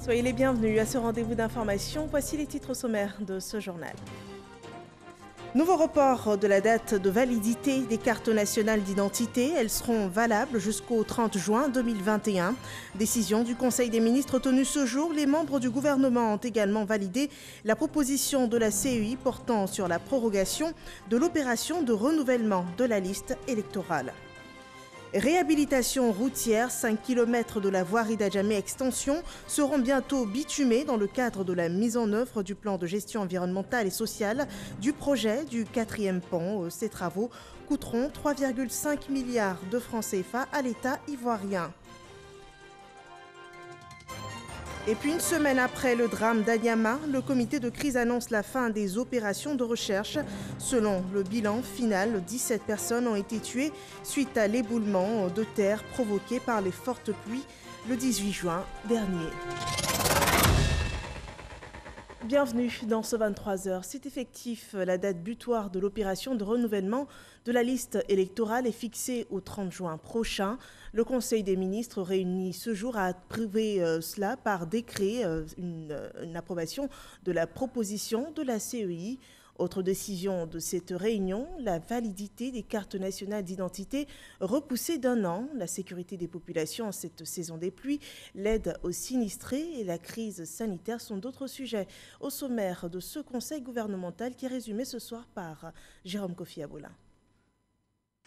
Soyez les bienvenus à ce rendez-vous d'information. Voici les titres sommaires de ce journal. Nouveau report de la date de validité des cartes nationales d'identité. Elles seront valables jusqu'au 30 juin 2021. Décision du Conseil des ministres tenue ce jour. Les membres du gouvernement ont également validé la proposition de la CEI portant sur la prorogation de l'opération de renouvellement de la liste électorale. Réhabilitation routière, 5 km de la voirie d'Adjamé extension seront bientôt bitumés dans le cadre de la mise en œuvre du plan de gestion environnementale et sociale du projet du 4e pont. Ces travaux coûteront 3,5 milliards de francs CFA à l'État ivoirien. Et puis une semaine après le drame d'Anyama, le comité de crise annonce la fin des opérations de recherche. Selon le bilan final, 17 personnes ont été tuées suite à l'éboulement de terre provoqué par les fortes pluies le 18 juin dernier. Bienvenue dans ce 23h. C'est effectif, la date butoir de l'opération de renouvellement de la liste électorale est fixée au 30 juin prochain. Le Conseil des ministres réuni ce jour a approuvé cela par décret, une approbation de la proposition de la CEI. Autre décision de cette réunion, la validité des cartes nationales d'identité repoussée d'1 an. La sécurité des populations en cette saison des pluies, l'aide aux sinistrés et la crise sanitaire sont d'autres sujets au sommaire de ce conseil gouvernemental qui est résumé ce soir par Jérôme Kofi Aboula.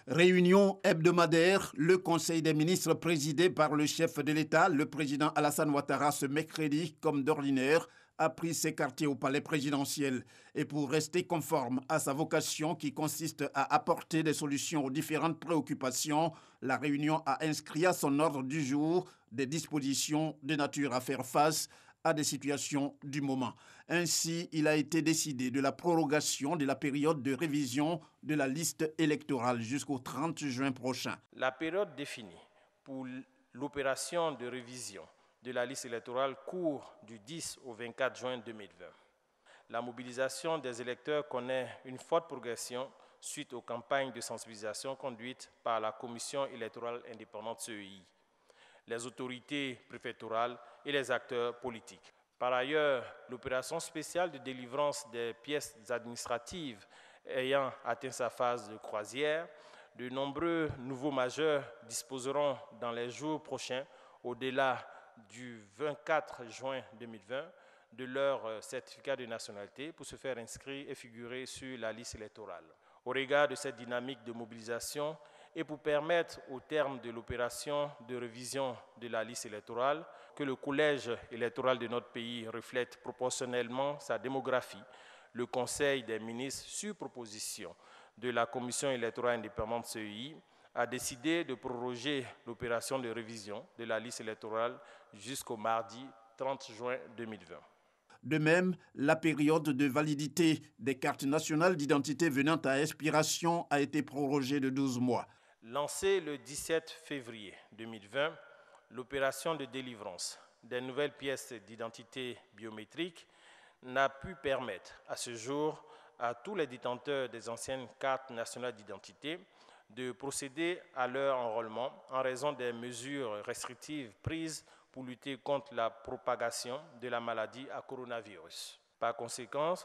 Réunion hebdomadaire, le Conseil des ministres présidé par le chef de l'État, le président Alassane Ouattara, ce mercredi, comme d'ordinaire, a pris ses quartiers au palais présidentiel. Et pour rester conforme à sa vocation qui consiste à apporter des solutions aux différentes préoccupations, la réunion a inscrit à son ordre du jour des dispositions de nature à faire face à des situations du moment. Ainsi, il a été décidé de la prorogation de la période de révision de la liste électorale jusqu'au 30 juin prochain. La période définie pour l'opération de révision de la liste électorale court du 10 au 24 juin 2020. La mobilisation des électeurs connaît une forte progression suite aux campagnes de sensibilisation conduites par la Commission électorale indépendante CEI, les autorités préfectorales et les acteurs politiques. Par ailleurs, l'opération spéciale de délivrance des pièces administratives ayant atteint sa phase de croisière, de nombreux nouveaux majeurs disposeront dans les jours prochains, au-delà du 24 juin 2020, de leur certificat de nationalité pour se faire inscrire et figurer sur la liste électorale. Au regard de cette dynamique de mobilisation et pour permettre, au terme de l'opération de révision de la liste électorale, que le collège électoral de notre pays reflète proportionnellement sa démographie, le Conseil des ministres, sur proposition de la Commission électorale indépendante CEI, a décidé de proroger l'opération de révision de la liste électorale jusqu'au mardi 30 juin 2020. De même, la période de validité des cartes nationales d'identité venant à expiration a été prorogée de 12 mois. Lancée le 17 février 2020, l'opération de délivrance des nouvelles pièces d'identité biométriques n'a pu permettre à ce jour à tous les détenteurs des anciennes cartes nationales d'identité de procéder à leur enrôlement en raison des mesures restrictives prises pour lutter contre la propagation de la maladie à coronavirus. Par conséquent,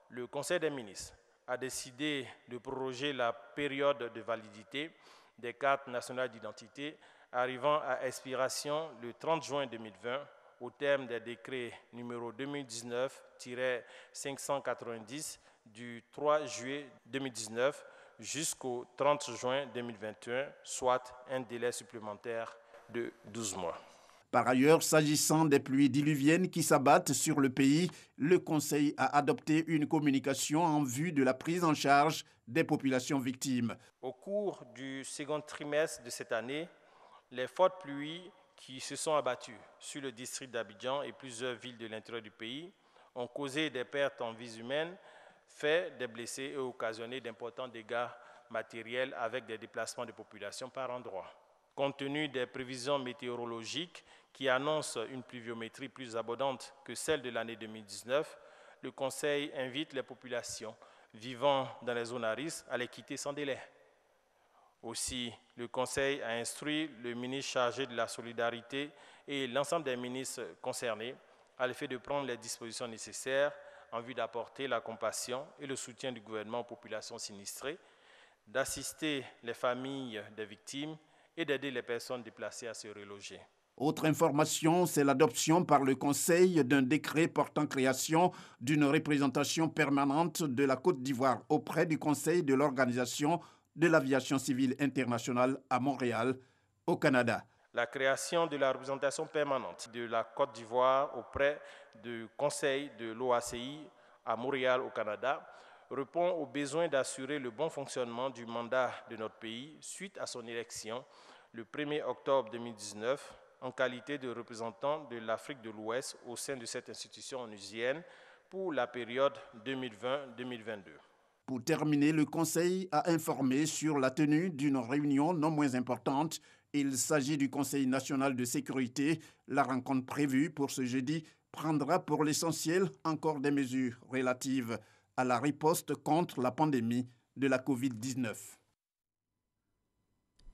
le Conseil des ministres a décidé de proroger la période de validité des cartes nationales d'identité arrivant à expiration le 30 juin 2020 au terme des décrets numéro 2019-590 du 3 juillet 2019 jusqu'au 30 juin 2021, soit un délai supplémentaire de 12 mois. Par ailleurs, s'agissant des pluies diluviennes qui s'abattent sur le pays, le Conseil a adopté une communication en vue de la prise en charge des populations victimes. Au cours du second trimestre de cette année, les fortes pluies qui se sont abattues sur le district d'Abidjan et plusieurs villes de l'intérieur du pays ont causé des pertes en vies humaines, fait des blessés et occasionné d'importants dégâts matériels avec des déplacements de population par endroits. Compte tenu des prévisions météorologiques qui annoncent une pluviométrie plus abondante que celle de l'année 2019, le Conseil invite les populations vivant dans les zones à risque à les quitter sans délai. Aussi, le Conseil a instruit le ministre chargé de la Solidarité et l'ensemble des ministres concernés à l'effet de prendre les dispositions nécessaires en vue d'apporter la compassion et le soutien du gouvernement aux populations sinistrées, d'assister les familles des victimes et d'aider les personnes déplacées à se reloger. Autre information, c'est l'adoption par le Conseil d'un décret portant création d'une représentation permanente de la Côte d'Ivoire auprès du Conseil de l'Organisation de l'Aviation Civile Internationale à Montréal, au Canada. La création de la représentation permanente de la Côte d'Ivoire auprès du Conseil de l'OACI à Montréal, au Canada, répond au besoin d'assurer le bon fonctionnement du mandat de notre pays suite à son élection le 1er octobre 2019 en qualité de représentant de l'Afrique de l'Ouest au sein de cette institution onusienne pour la période 2020-2022. Pour terminer, le Conseil a informé sur la tenue d'une réunion non moins importante. Il s'agit du Conseil national de sécurité. La rencontre prévue pour ce jeudi prendra pour l'essentiel encore des mesures relatives à la riposte contre la pandémie de la COVID-19.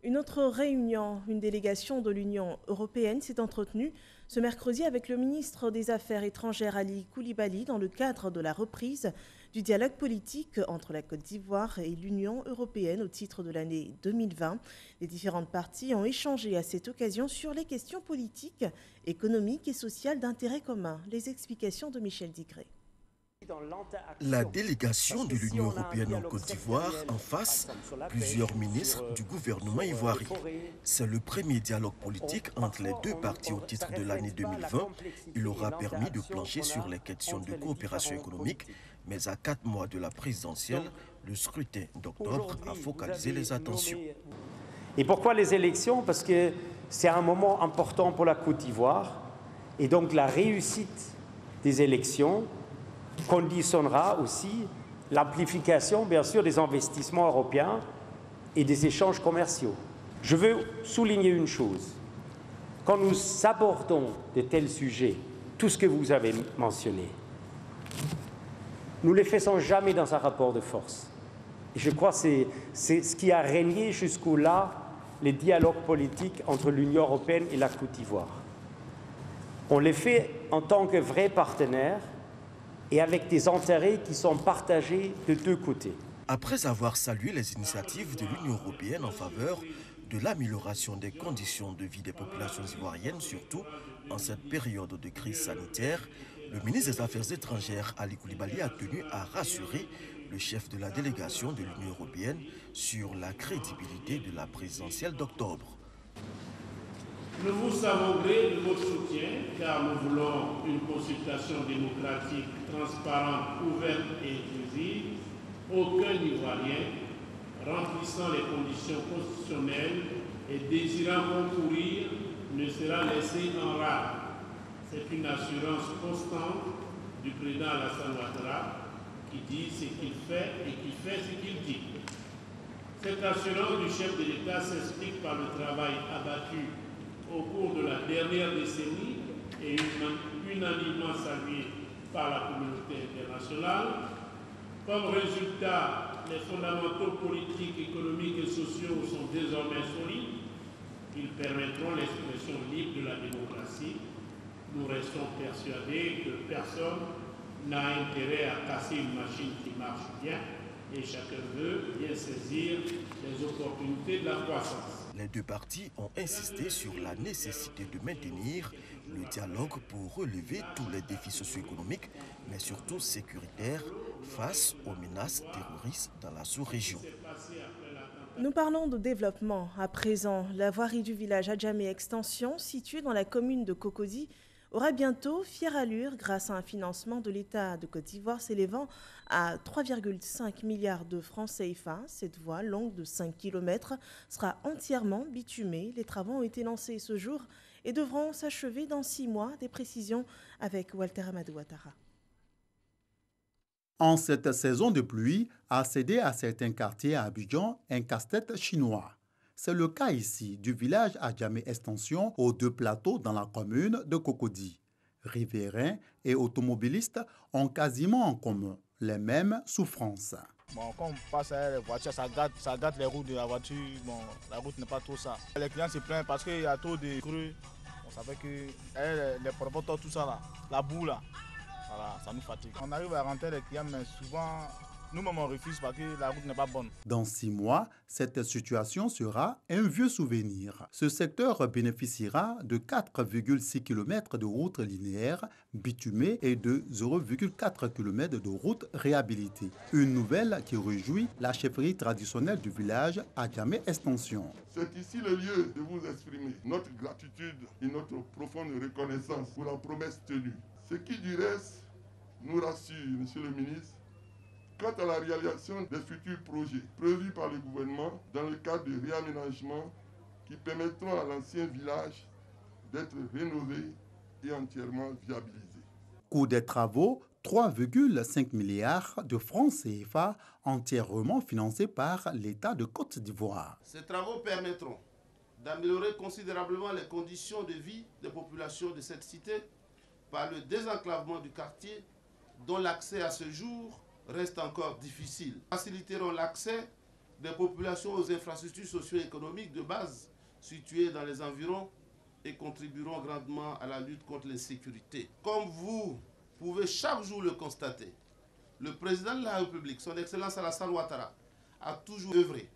Une autre réunion, une délégation de l'Union européenne s'est entretenue ce mercredi avec le ministre des Affaires étrangères Ali Koulibaly dans le cadre de la reprise du dialogue politique entre la Côte d'Ivoire et l'Union européenne au titre de l'année 2020. Les différentes parties ont échangé à cette occasion sur les questions politiques, économiques et sociales d'intérêt commun. Les explications de Michel Digré. La délégation de l'Union européenne en Côte d'Ivoire en face plusieurs ministres du gouvernement ivoirien. C'est le premier dialogue politique entre les deux parties au titre de l'année 2020. Il aura permis de plancher sur les questions de coopération économique, mais à 4 mois de la présidentielle, le scrutin d'octobre a focalisé les attentions. Et pourquoi les élections? Parce que c'est un moment important pour la Côte d'Ivoire et donc la réussite des élections conditionnera aussi l'amplification, bien sûr, des investissements européens et des échanges commerciaux. Je veux souligner une chose. Quand nous abordons de tels sujets, tout ce que vous avez mentionné, nous ne les faisons jamais dans un rapport de force. Et je crois que c'est ce qui a régné jusqu'au-là, les dialogues politiques entre l'Union européenne et la Côte d'Ivoire. On les fait en tant que vrais partenaires et avec des intérêts qui sont partagés de deux côtés. Après avoir salué les initiatives de l'Union européenne en faveur de l'amélioration des conditions de vie des populations ivoiriennes, surtout en cette période de crise sanitaire, le ministre des Affaires étrangères, Ali Koulibaly, a tenu à rassurer le chef de la délégation de l'Union européenne sur la crédibilité de la présidentielle d'octobre. Nous vous savons gré de votre soutien, car nous voulons une consultation démocratique, transparente, ouverte et inclusive. Aucun Ivoirien remplissant les conditions constitutionnelles et désirant concourir ne sera laissé en rade. C'est une assurance constante du président Alassane Ouattara qui dit ce qu'il fait et qui fait ce qu'il dit. Cette assurance du chef de l'État s'explique par le travail abattu au cours de la dernière décennie et unanimement salué par la communauté internationale. Comme résultat, les fondamentaux politiques, économiques et sociaux sont désormais solides. Ils permettront l'expression libre de la démocratie. Nous restons persuadés que personne n'a intérêt à casser une machine qui marche bien et chacun veut bien saisir les opportunités de la croissance. Les deux parties ont insisté sur la nécessité de maintenir le dialogue pour relever tous les défis socio-économiques, mais surtout sécuritaires, face aux menaces terroristes dans la sous-région. Nous parlons de développement. À présent, la voirie du village Adjamé Extension, située dans la commune de Cocody, aura bientôt fière allure grâce à un financement de l'État de Côte d'Ivoire s'élevant à 3,5 milliards de francs CFA. Cette voie, longue de 5 km, sera entièrement bitumée. Les travaux ont été lancés ce jour et devront s'achever dans 6 mois. Des précisions avec Walter Amadou Ouattara. En cette saison de pluie, accéder à certains quartiers à Abidjan, un casse-tête chinois. C'est le cas ici du village Adjamé Extension aux 2 plateaux dans la commune de Cocody. Riverains et automobilistes ont quasiment en commun les mêmes souffrances. Bon, quand on passe avec les voitures, ça gâte les routes de la voiture. Bon, la route n'est pas trop ça. Les clients se plaignent parce qu'il y a trop de creux. Ça fait que les promotions, tout ça là, la boue là, voilà, ça nous fatigue. On arrive à rentrer les clients, mais souvent, nous-mêmes on refuse parce que la route n'est pas bonne. Dans 6 mois, cette situation sera un vieux souvenir. Ce secteur bénéficiera de 4,6 km de routes linéaires bitumées et de 0,4 km de routes réhabilitées. Une nouvelle qui réjouit la chefferie traditionnelle du village Adjamé Extension. C'est ici le lieu de vous exprimer notre gratitude et notre profonde reconnaissance pour la promesse tenue. Ce qui du reste nous rassure, Monsieur le ministre, quant à la réalisation des futurs projets prévus par le gouvernement dans le cadre de réaménagement qui permettront à l'ancien village d'être rénové et entièrement viabilisé. Coût des travaux, 3,5 milliards de francs CFA entièrement financés par l'État de Côte d'Ivoire. Ces travaux permettront d'améliorer considérablement les conditions de vie des populations de cette cité par le désenclavement du quartier dont l'accès à ce jour reste encore difficile. Faciliteront l'accès des populations aux infrastructures socio-économiques de base situées dans les environs et contribueront grandement à la lutte contre l'insécurité. Comme vous pouvez chaque jour le constater, le président de la République, son Excellence Alassane Ouattara, a toujours œuvré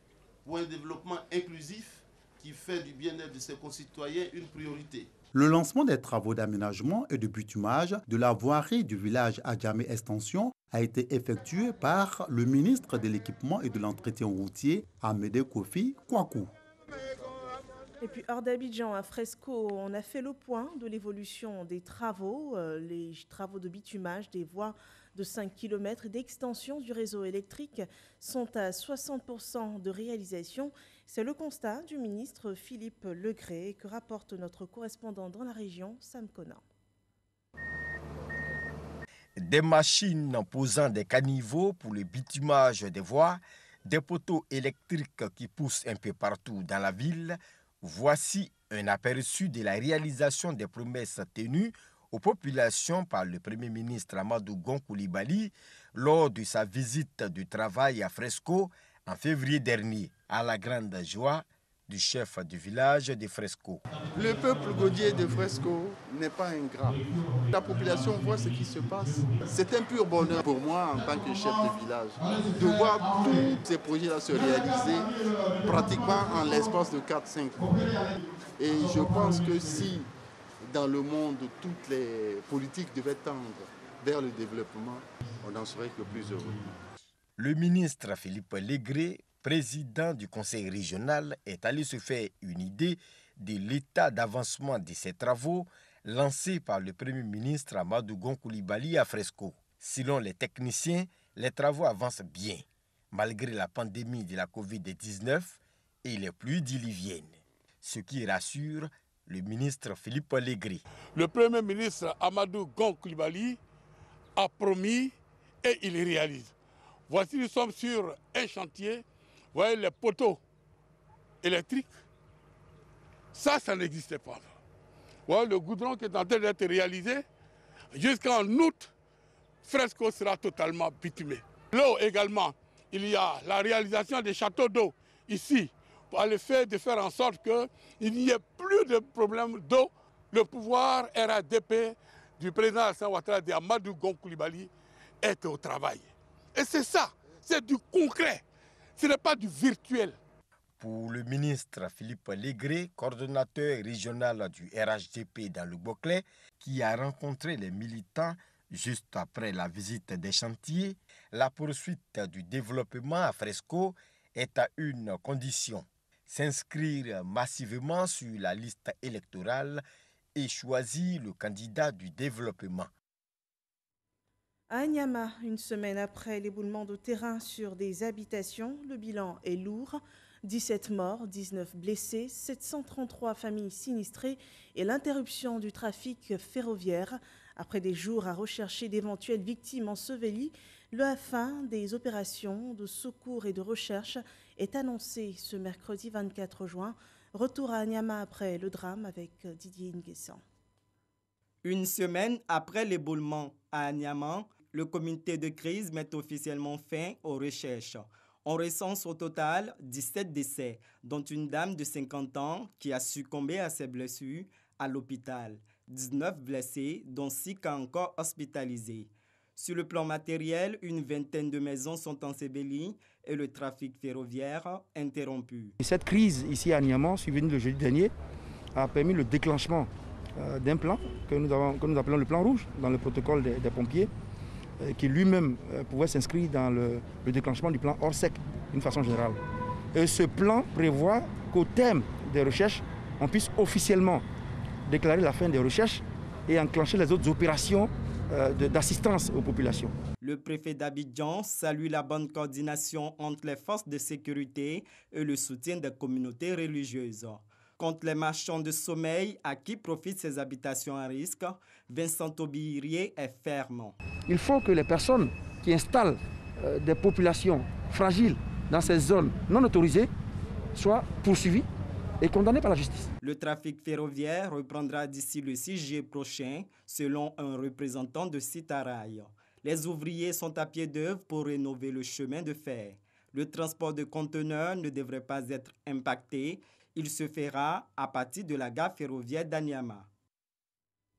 pour un développement inclusif qui fait du bien-être de ses concitoyens une priorité. Le lancement des travaux d'aménagement et de bitumage de la voirie du village Adjamé Extension a été effectué par le ministre de l'Équipement et de l'Entretien routier, Amédée Kofi Kouakou. Et puis hors d'Abidjan, à Fresco, on a fait le point de l'évolution des travaux, les travaux de bitumage des voies de 5 km et d'extension du réseau électrique sont à 60% de réalisation. C'est le constat du ministre Philippe Legré que rapporte notre correspondant dans la région, Sam Conan. Des machines posant des caniveaux pour le bitumage des voies, des poteaux électriques qui poussent un peu partout dans la ville. Voici un aperçu de la réalisation des promesses tenues aux populations par le Premier ministre Amadou Gon Coulibaly lors de sa visite du travail à Fresco en février dernier, à la grande joie du chef du village de Fresco. Le peuple gaudier de Fresco n'est pas ingrat. La population voit ce qui se passe. C'est un pur bonheur pour moi en tant que chef de village de voir tous ces projets-là se réaliser pratiquement en l'espace de 4-5 ans. Et je pense que si dans le monde toutes les politiques devaient tendre vers le développement, on n'en serait que plus heureux. Le ministre Philippe Legré, président du conseil régional, est allé se faire une idée de l'état d'avancement de ces travaux lancés par le Premier ministre Amadou Gon Coulibaly à Fresco. Selon les techniciens, les travaux avancent bien, malgré la pandémie de la Covid-19 et les pluies diluviennes, ce qui rassure le ministre Philippe Legré. Le Premier ministre Amadou Gon Coulibaly a promis et il réalise. Voici, nous sommes sur un chantier. Vous voyez les poteaux électriques. Ça n'existait pas. Vous voyez le goudron qui est en train d'être réalisé. Jusqu'en août, Fresco sera totalement bitumé. L'eau également, il y a la réalisation des châteaux d'eau ici pour aller faire en sorte qu'il n'y ait plus de problème d'eau. Le pouvoir RADP du président Alassane Ouattara de Amadou Gon Coulibaly est au travail. Et c'est ça, c'est du concret, ce n'est pas du virtuel. Pour le ministre Philippe Legré, coordonnateur régional du RHDP dans le Boclé, qui a rencontré les militants juste après la visite des chantiers, la poursuite du développement à Fresco est à une condition: s'inscrire massivement sur la liste électorale et choisir le candidat du développement. À Anyama, une semaine après l'éboulement de terrain sur des habitations, le bilan est lourd. 17 morts, 19 blessés, 733 familles sinistrées et l'interruption du trafic ferroviaire. Après des jours à rechercher d'éventuelles victimes ensevelies, la fin des opérations de secours et de recherche est annoncée ce mercredi 24 juin. Retour à Anyama après le drame avec Didier Nguessan. Une semaine après l'éboulement à Anyama, le comité de crise met officiellement fin aux recherches. On recense au total 17 décès, dont une dame de 50 ans qui a succombé à ses blessures à l'hôpital. 19 blessés, dont 6 cas encore hospitalisés. Sur le plan matériel, une vingtaine de maisons sont ensevelies et le trafic ferroviaire interrompu. Cette crise ici à Niamey, survenue le jeudi dernier, a permis le déclenchement d'un plan que nous appelons le plan rouge dans le protocole des pompiers, qui lui-même pouvait s'inscrire dans le déclenchement du plan Orsec d'une façon générale. Et ce plan prévoit qu'au terme des recherches, on puisse officiellement déclarer la fin des recherches et enclencher les autres opérations d'assistance aux populations. Le préfet d'Abidjan salue la bonne coordination entre les forces de sécurité et le soutien des communautés religieuses. Contre les marchands de sommeil à qui profitent ces habitations à risque, Vincent Aubirier est ferme. Il faut que les personnes qui installent des populations fragiles dans ces zones non autorisées soient poursuivies et condamnées par la justice. Le trafic ferroviaire reprendra d'ici le 6 juillet prochain, selon un représentant de Citarail. Les ouvriers sont à pied d'œuvre pour rénover le chemin de fer. Le transport de conteneurs ne devrait pas être impacté. Il se fera à partir de la gare ferroviaire d'Anyama.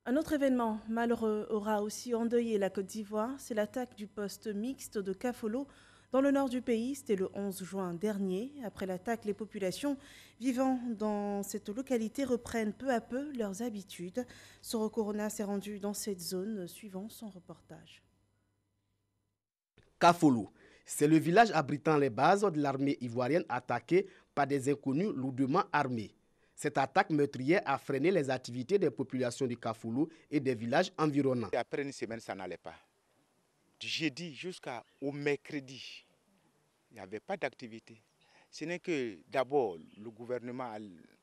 Un autre événement malheureux aura aussi endeuillé la Côte d'Ivoire, c'est l'attaque du poste mixte de Kafolo dans le nord du pays. C'était le 11 juin dernier. Après l'attaque, les populations vivant dans cette localité reprennent peu à peu leurs habitudes. Soro Corona s'est rendu dans cette zone, suivant son reportage. Kafolo, c'est le village abritant les bases de l'armée ivoirienne attaquée par des inconnus lourdement armés. Cette attaque meurtrière a freiné les activités des populations de Kafolo et des villages environnants. Après une semaine, ça n'allait pas. Du jeudi jusqu'au mercredi, il n'y avait pas d'activité. Ce n'est que d'abord le gouvernement,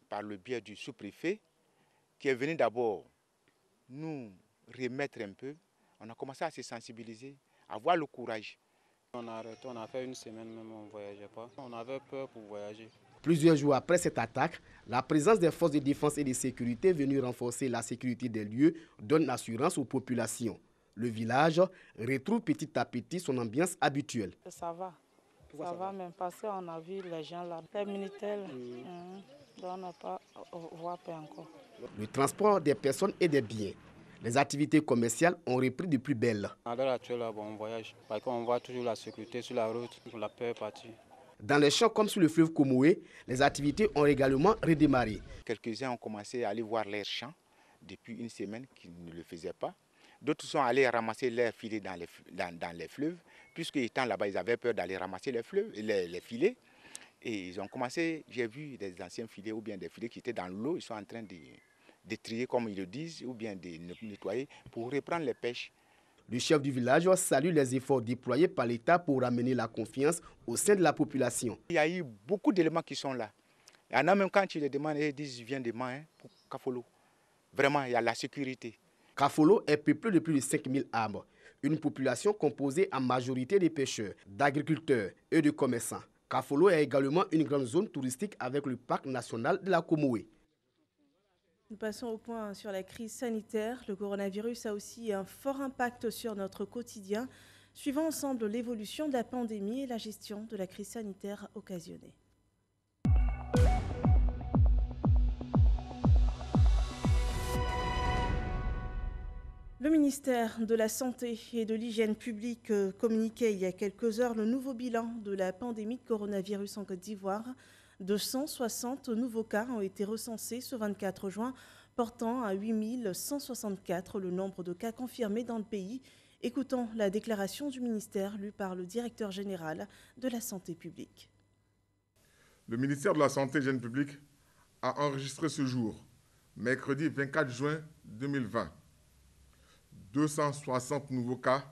par le biais du sous-préfet, qui est venu d'abord nous remettre un peu. On a commencé à se sensibiliser, à avoir le courage. On a arrêté, on a fait une semaine même, on ne voyageait pas. On avait peur pour voyager. Plusieurs jours après cette attaque, la présence des forces de défense et de sécurité venues renforcer la sécurité des lieux donne assurance aux populations. Le village retrouve petit à petit son ambiance habituelle. Ça va même parce qu'on a vu les gens là, les militaires, donc on n'a pas voit pas encore. Le transport des personnes et des biens. Les activités commerciales ont repris de plus belle. À l'heure actuelle, on voyage parce qu'on voit toujours la sécurité sur la route, la paix est partie. Dans les champs comme sur le fleuve Komoé, les activités ont également redémarré. Quelques-uns ont commencé à aller voir leurs champs depuis une semaine qu'ils ne le faisaient pas. D'autres sont allés ramasser leurs filets dans les fleuves, puisque étant là-bas, ils avaient peur d'aller ramasser les filets. Et ils ont commencé, j'ai vu des anciens filets ou bien des filets qui étaient dans l'eau, ils sont en train de trier, comme ils le disent, ou bien de nettoyer pour reprendre les pêches. Le chef du village salue les efforts déployés par l'État pour ramener la confiance au sein de la population. Il y a eu beaucoup d'éléments qui sont là. Il y en a même quand tu les demandes, ils disent viens demain pour Kafolo. Vraiment, il y a la sécurité. Kafolo est peuplé de plus de 5000 âmes. Une population composée en majorité de pêcheurs, d'agriculteurs et de commerçants. Kafolo est également une grande zone touristique avec le parc national de la Komoé. Nous passons au point sur la crise sanitaire. Le coronavirus a aussi un fort impact sur notre quotidien. Suivons ensemble l'évolution de la pandémie et la gestion de la crise sanitaire occasionnée. Le ministère de la Santé et de l'Hygiène publique communiquait il y a quelques heures le nouveau bilan de la pandémie de coronavirus en Côte d'Ivoire. 260 nouveaux cas ont été recensés ce 24 juin, portant à 8164 le nombre de cas confirmés dans le pays. Écoutons la déclaration du ministère lue par le directeur général de la Santé publique. Le ministère de la Santé et de l'Hygiène publique a enregistré ce jour, mercredi 24 juin 2020, 260 nouveaux cas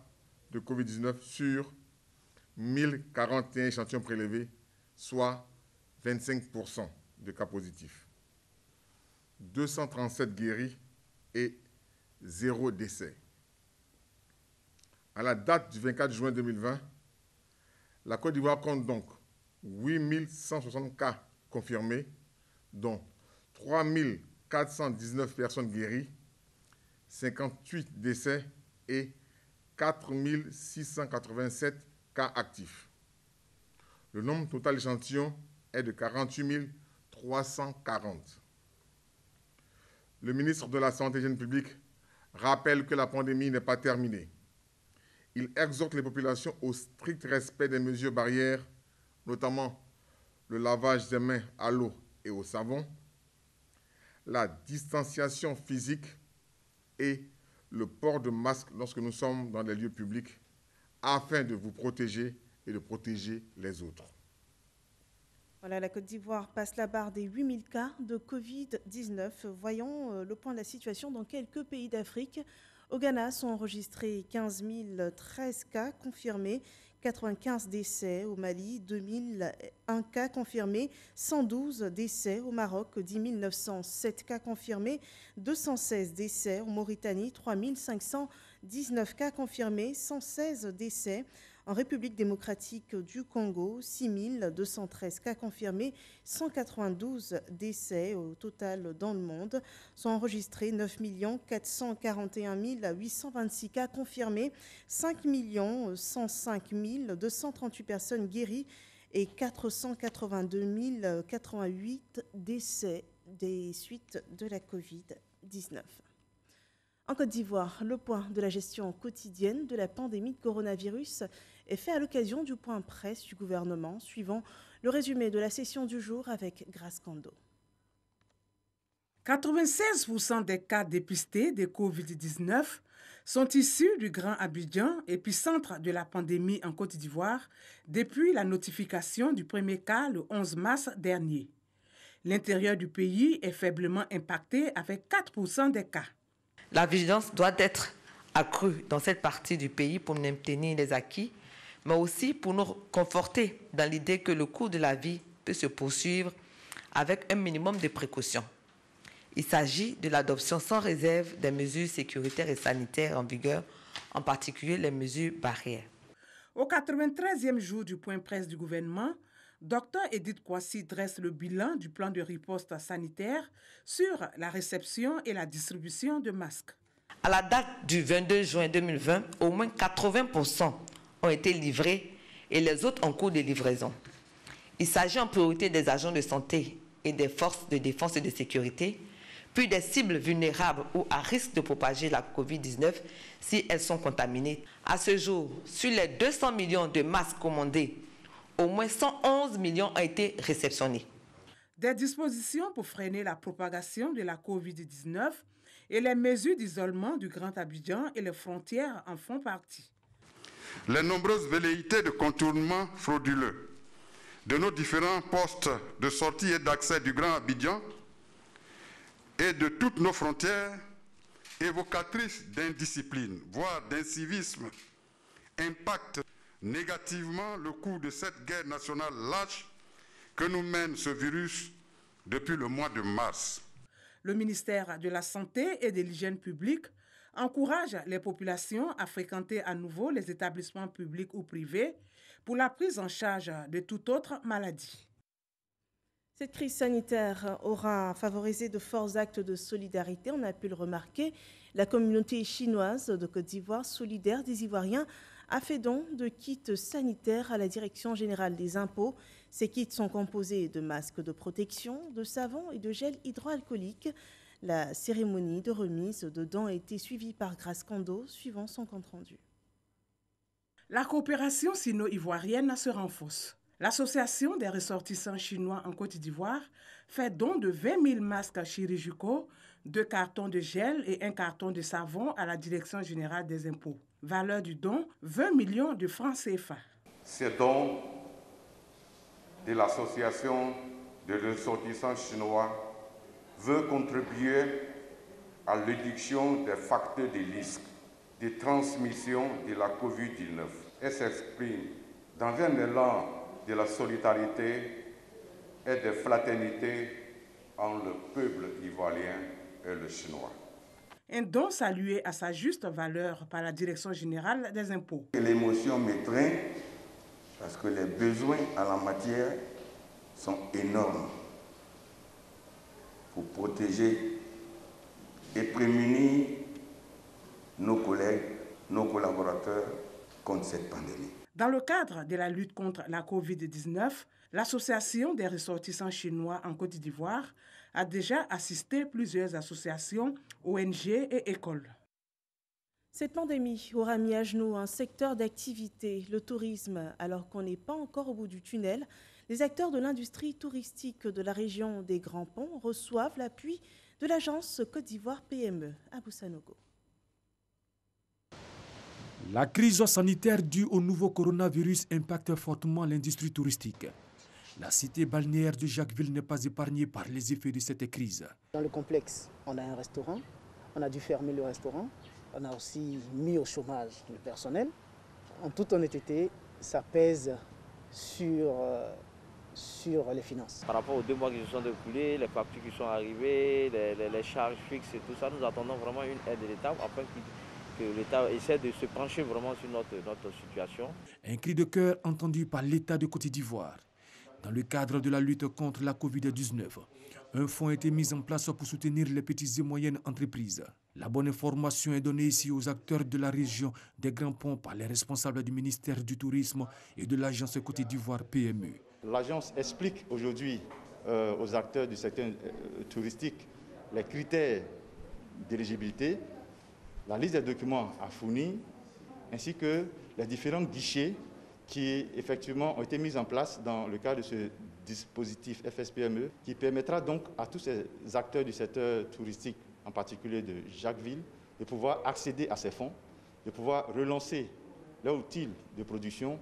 de Covid-19 sur 1041 échantillons prélevés, soit 25% de cas positifs, 237 guéris et 0 décès. À la date du 24 juin 2020, la Côte d'Ivoire compte donc 8160 cas confirmés, dont 3419 personnes guéries, 58 décès et 4687 cas actifs. Le nombre total d'échantillons est de 48 340. Le ministre de la Santé et de l'Hygiène publique rappelle que la pandémie n'est pas terminée. Il exhorte les populations au strict respect des mesures barrières, notamment le lavage des mains à l'eau et au savon, la distanciation physique et le port de masque lorsque nous sommes dans les lieux publics afin de vous protéger et de protéger les autres. Voilà, la Côte d'Ivoire passe la barre des 8000 cas de Covid-19. Voyons le point de la situation dans quelques pays d'Afrique. Au Ghana sont enregistrés 15 013 cas confirmés, 95 décès. Au Mali, 2001 cas confirmés, 112 décès. Au Maroc, 10 907 cas confirmés, 216 décès. En Mauritanie, 3 519 cas confirmés, 116 décès. En République démocratique du Congo, 6 213 cas confirmés, 192 décès. Au total dans le monde sont enregistrés 9 441 826 cas confirmés, 5 105 238 personnes guéries et 482 088 décès des suites de la Covid-19. En Côte d'Ivoire, le point de la gestion quotidienne de la pandémie de coronavirus est fait à l'occasion du point presse du gouvernement, suivant le résumé de la session du jour avec Grace Kando. 96% des cas dépistés de Covid-19 sont issus du Grand Abidjan, épicentre de la pandémie en Côte d'Ivoire, depuis la notification du premier cas le 11 mars dernier. L'intérieur du pays est faiblement impacté avec 4% des cas. La vigilance doit être accrue dans cette partie du pays pour maintenir les acquis, mais aussi pour nous conforter dans l'idée que le cours de la vie peut se poursuivre avec un minimum de précautions. Il s'agit de l'adoption sans réserve des mesures sécuritaires et sanitaires en vigueur, en particulier les mesures barrières. Au 93e jour du point presse du gouvernement, Dr Edith Kwasi dresse le bilan du plan de riposte sanitaire sur la réception et la distribution de masques. À la date du 22 juin 2020, au moins 80% ont été livrés et les autres en cours de livraison. Il s'agit en priorité des agents de santé et des forces de défense et de sécurité, puis des cibles vulnérables ou à risque de propager la Covid-19 si elles sont contaminées. À ce jour, sur les 200 millions de masques commandés, au moins 111 millions ont été réceptionnés. Des dispositions pour freiner la propagation de la Covid-19 et les mesures d'isolement du Grand Abidjan et les frontières en font partie. Les nombreuses velléités de contournement frauduleux de nos différents postes de sortie et d'accès du Grand Abidjan et de toutes nos frontières, évocatrices d'indiscipline, voire d'incivisme, impactent négativement le cours de cette guerre nationale lâche que nous mène ce virus depuis le mois de mars. Le ministère de la Santé et de l'Hygiène publique encourage les populations à fréquenter à nouveau les établissements publics ou privés pour la prise en charge de toute autre maladie. Cette crise sanitaire aura favorisé de forts actes de solidarité. On a pu le remarquer. La communauté chinoise de Côte d'Ivoire, solidaire des Ivoiriens, a fait don de kits sanitaires à la Direction générale des impôts. Ces kits sont composés de masques de protection, de savon et de gel hydroalcoolique. La cérémonie de remise de dons a été suivie par Grace Kando, suivant son compte-rendu. La coopération sino-ivoirienne se renforce. L'Association des ressortissants chinois en Côte d'Ivoire fait don de 20 000 masques chirurgicaux, 2 cartons de gel et 1 carton de savon à la Direction générale des impôts. Valeur du don, 20 millions de francs CFA. Ces dons de l'Association des ressortissants chinois veut contribuer à l'éducation des facteurs de risque de transmission de la Covid-19 et s'exprime dans un élan de la solidarité et de fraternité entre le peuple ivoirien et le chinois. Un don salué à sa juste valeur par la Direction générale des impôts. L'émotion m'étreint parce que les besoins en la matière sont énormes pour protéger et prémunir nos collègues, nos collaborateurs contre cette pandémie. Dans le cadre de la lutte contre la Covid-19, l'Association des ressortissants chinois en Côte d'Ivoire a déjà assisté plusieurs associations, ONG et écoles. Cette pandémie aura mis à genoux un secteur d'activité, le tourisme. Alors qu'on n'est pas encore au bout du tunnel, les acteurs de l'industrie touristique de la région des Grands Ponts reçoivent l'appui de l'agence Côte d'Ivoire PME à Boussanogo. La crise sanitaire due au nouveau coronavirus impacte fortement l'industrie touristique. La cité balnéaire de Jacquesville n'est pas épargnée par les effets de cette crise. Dans le complexe, on a un restaurant, on a dû fermer le restaurant. On a aussi mis au chômage le personnel. En toute honnêteté, ça pèse sur les finances. Par rapport aux 2 mois qui se sont écoulés, les factures qui sont arrivées, les charges fixes et tout ça, nous attendons vraiment une aide de l'État afin que l'État essaie de se pencher vraiment sur notre situation. Un cri de cœur entendu par l'État de Côte d'Ivoire. Dans le cadre de la lutte contre la Covid-19, un fonds a été mis en place pour soutenir les petites et moyennes entreprises. La bonne information est donnée ici aux acteurs de la région des Grands Ponts par les responsables du ministère du Tourisme et de l'agence Côte d'Ivoire PME. L'agence explique aujourd'hui aux acteurs du secteur touristique les critères d'éligibilité, la liste des documents à fournir, ainsi que les différents guichets qui effectivement ont été mis en place dans le cadre de ce dispositif FSPME, qui permettra donc à tous ces acteurs du secteur touristique, en particulier de Jacquesville, de pouvoir accéder à ces fonds, de pouvoir relancer leur outil de production.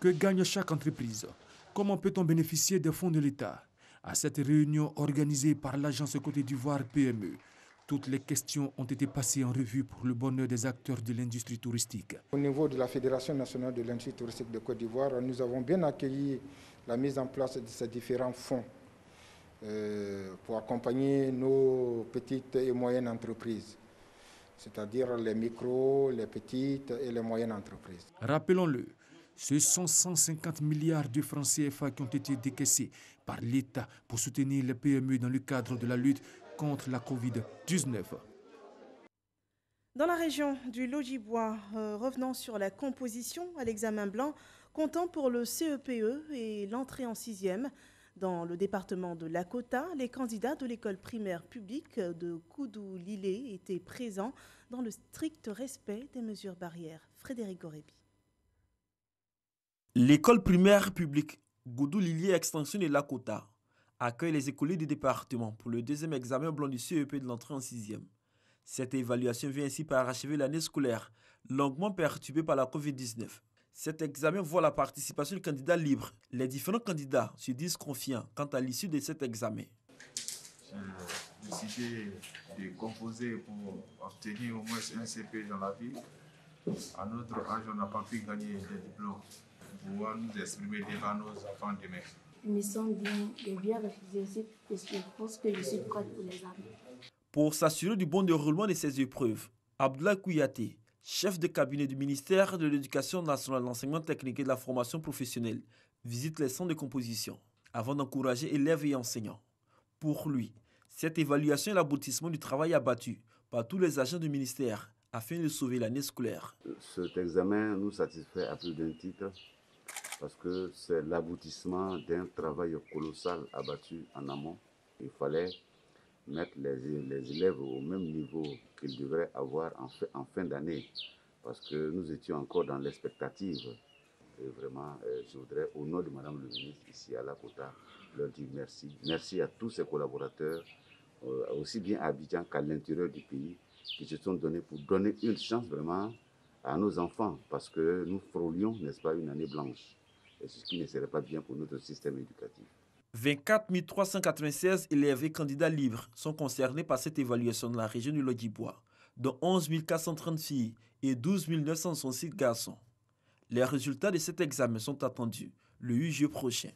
Que gagne chaque entreprise? Comment peut-on bénéficier des fonds de l'État? À cette réunion organisée par l'agence Côte d'Ivoire PME, toutes les questions ont été passées en revue pour le bonheur des acteurs de l'industrie touristique. Au niveau de la Fédération nationale de l'industrie touristique de Côte d'Ivoire, nous avons bien accueilli la mise en place de ces différents fonds pour accompagner nos petites et moyennes entreprises, c'est-à-dire les micros, les petites et les moyennes entreprises. Rappelons-le, ce sont 150 milliards de francs CFA qui ont été décaissés par l'État pour soutenir les PME dans le cadre de la lutte contre la Covid-19. Dans la région du Lodjibois, revenant sur la composition à l'examen blanc, comptant pour le CEPE et l'entrée en 6e. Dans le département de Lakota, les candidats de l'école primaire publique de Koudou-Lilé étaient présents dans le strict respect des mesures barrières. Frédéric Gorébi. L'école primaire publique Koudou-Lilé Extension de Lakota accueille les écoliers du département pour le 2e examen blanc du CEP de l'entrée en 6e. Cette évaluation vient ainsi parachever l'année scolaire, longuement perturbée par la Covid-19. Cet examen voit la participation du candidat libre. Les différents candidats se disent confiants quant à l'issue de cet examen. J'ai décidé de composer pour obtenir au moins un CP dans la vie. À notre âge, on n'a pas pu gagner des diplômes. Pour pouvoir nous exprimer devant nos enfants demain. Je me sens bien, j'ai bien réfléchi parce que je pense que je suis prête pour les examens. Pour s'assurer du bon déroulement de ces épreuves, Abdoulaye Kouyaté, chef de cabinet du ministère de l'Éducation nationale, de l'enseignement technique et de la formation professionnelle, visite les centres de composition avant d'encourager élèves et enseignants. Pour lui, cette évaluation est l'aboutissement du travail abattu par tous les agents du ministère afin de sauver l'année scolaire. Cet examen nous satisfait à plus d'un titre parce que c'est l'aboutissement d'un travail colossal abattu en amont. Il fallait mettre les élèves au même niveau qu'ils devraient avoir en fin d'année parce que nous étions encore dans l'expectative. Et vraiment, je voudrais, au nom de Madame le ministre ici à Lakota, leur dire merci. Merci à tous ces collaborateurs, aussi bien à Abidjan qu'à l'intérieur du pays, qui se sont donnés pour donner une chance vraiment à nos enfants parce que nous frôlions, n'est-ce pas, une année blanche. Et ce qui ne serait pas bien pour notre système éducatif. 24 396 élèves et candidats libres sont concernés par cette évaluation dans la région du Lodjibois, dont 11 430 filles et 12 966 garçons. Les résultats de cet examen sont attendus le 8 juillet prochain.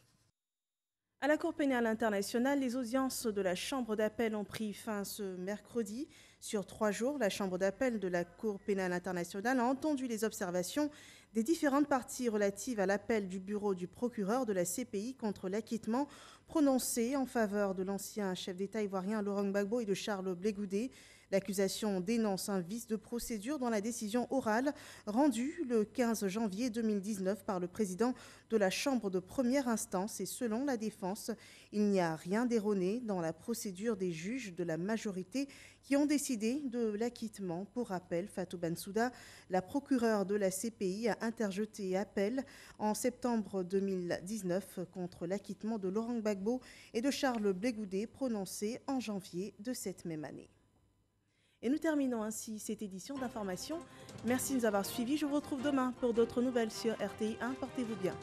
À la Cour pénale internationale, les audiences de la Chambre d'appel ont pris fin ce mercredi. Sur 3 jours, la Chambre d'appel de la Cour pénale internationale a entendu les observations des différentes parties relatives à l'appel du bureau du procureur de la CPI contre l'acquittement prononcé en faveur de l'ancien chef d'État ivoirien Laurent Gbagbo et de Charles Blé Goudé. L'accusation dénonce un vice de procédure dans la décision orale rendue le 15 janvier 2019 par le président de la Chambre de première instance et selon la défense, il n'y a rien d'erroné dans la procédure des juges de la majorité qui ont décidé de l'acquittement. Pour rappel, Fatou Bensouda, la procureure de la CPI, a interjeté appel en septembre 2019 contre l'acquittement de Laurent Gbagbo et de Charles Blé-Goudé prononcé en janvier de cette même année. Et nous terminons ainsi cette édition d'information. Merci de nous avoir suivis. Je vous retrouve demain pour d'autres nouvelles sur RTI 1. Portez-vous bien.